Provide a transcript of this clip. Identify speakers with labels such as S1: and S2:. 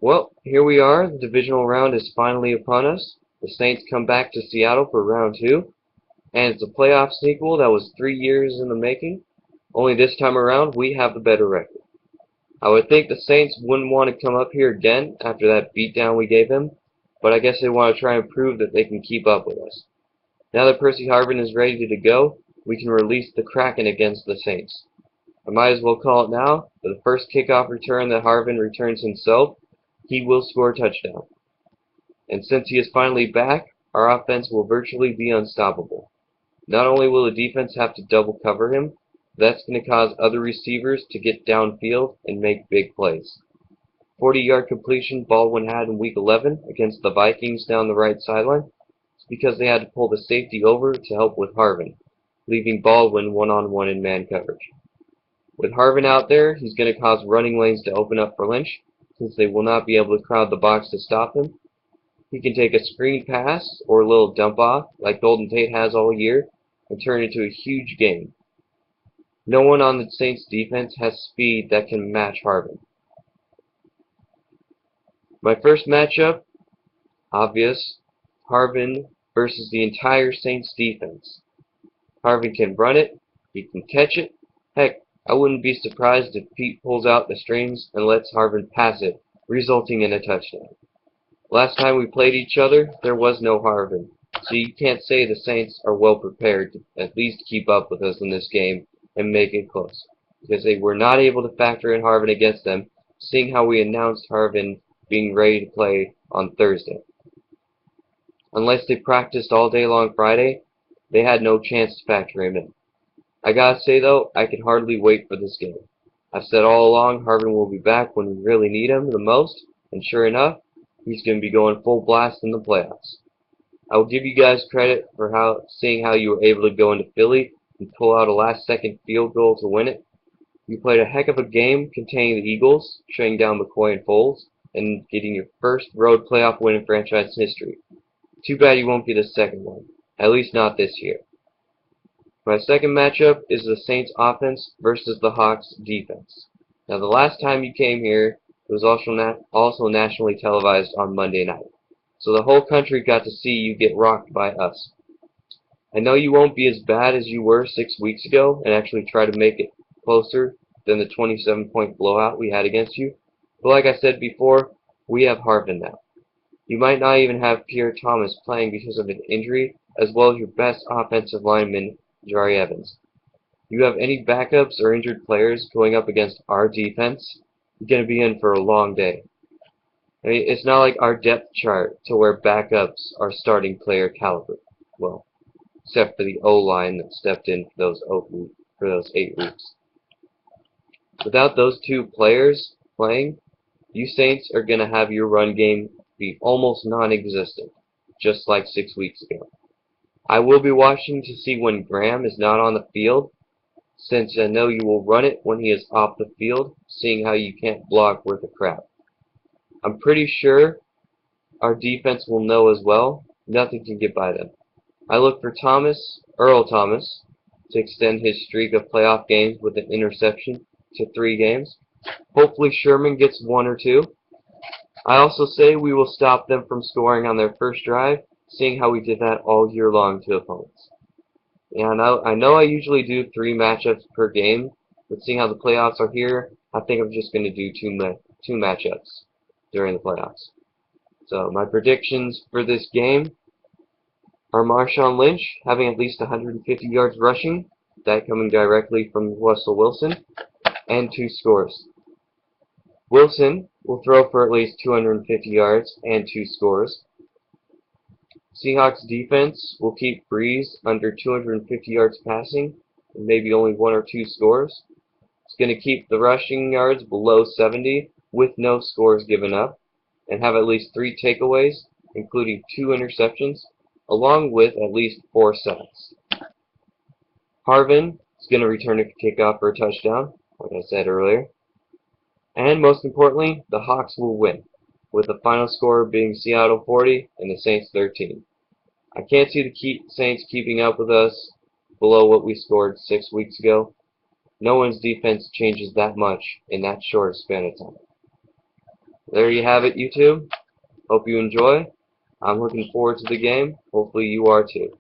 S1: Well, here we are. The divisional round is finally upon us. The Saints come back to Seattle for round 2, and it's a playoff sequel that was 3 years in the making. Only this time around, we have the better record. I would think the Saints wouldn't want to come up here again after that beatdown we gave them, but I guess they want to try and prove that they can keep up with us. Now that Percy Harvin is ready to go, we can release the Kraken against the Saints. I might as well call it now. For the first kickoff return that Harvin returns himself, he will score a touchdown. And since he is finally back, our offense will virtually be unstoppable. Not only will the defense have to double cover him, that's going to cause other receivers to get downfield and make big plays. 40-yard completion Baldwin had in Week 11 against the Vikings down the right sideline. It's because they had to pull the safety over to help with Harvin, leaving Baldwin one-on-one in man coverage. With Harvin out there, he's going to cause running lanes to open up for Lynch, since they will not be able to crowd the box to stop him. He can take a screen pass or a little dump off, like Golden Tate has all year, and turn it into a huge gain. No one on the Saints defense has speed that can match Harvin. My first matchup, obvious, Harvin versus the entire Saints defense. Harvin can run it, he can catch it. Heck, I wouldn't be surprised if Pete pulls out the strings and lets Harvin pass it, resulting in a touchdown. Last time we played each other, there was no Harvin, so you can't say the Saints are well prepared to at least keep up with us in this game and make it close, because they were not able to factor in Harvin against them, seeing how we announced Harvin being ready to play on Thursday. Unless they practiced all day long Friday, they had no chance to factor him in. I gotta say though, I can hardly wait for this game. I've said all along Harvin will be back when we really need him the most, and sure enough, he's going to be going full blast in the playoffs. I will give you guys credit for seeing how you were able to go into Philly and pull out a last-second field goal to win it. You played a heck of a game containing the Eagles, shutting down McCoy and Foles, and getting your first road playoff win in franchise history. Too bad you won't get a second one, at least not this year. My second matchup is the Saints offense versus the Hawks defense. Now the last time you came here, it was also nationally televised on Monday night, so the whole country got to see you get rocked by us. I know you won't be as bad as you were 6 weeks ago and actually try to make it closer than the 27-point blowout we had against you, but like I said before, we have Harvin now. You might not even have Pierre Thomas playing because of an injury, as well as your best offensive lineman, Jari Evans. You have any backups or injured players going up against our defense, you're going to be in for a long day. I mean, it's not like our depth chart to where backups are starting player caliber. Well, except for the O-line that stepped in for those 8 weeks. Without those two players playing, you Saints are going to have your run game be almost non-existent, just like 6 weeks ago. I will be watching to see when Graham is not on the field, since I know you will run it when he is off the field, seeing how you can't block worth a crap. I'm pretty sure our defense will know as well. Nothing can get by them. I look for Earl Thomas, to extend his streak of playoff games with an interception to 3 games. Hopefully Sherman gets 1 or 2. I also say we will stop them from scoring on their first drive, seeing how we did that all year long to opponents. And I know I usually do 3 matchups per game, but seeing how the playoffs are here, I think I'm just going to do 2 matchups during the playoffs. So my predictions for this game are Marshawn Lynch having at least 150 yards rushing, that coming directly from Russell Wilson, and 2 scores. Wilson will throw for at least 250 yards and 2 scores. Seahawks defense will keep Breeze under 250 yards passing and maybe only 1 or 2 scores. It's going to keep the rushing yards below 70 with no scores given up and have at least 3 takeaways, including 2 interceptions, along with at least 4 sacks. Harvin is going to return a kickoff for a touchdown, like I said earlier. And most importantly, the Hawks will win, with the final score being Seattle 40 and the Saints 13. I can't see the Saints keeping up with us below what we scored 6 weeks ago. No one's defense changes that much in that short span of time. there you have it, YouTube. Hope you enjoy. I'm looking forward to the game. Hopefully you are too.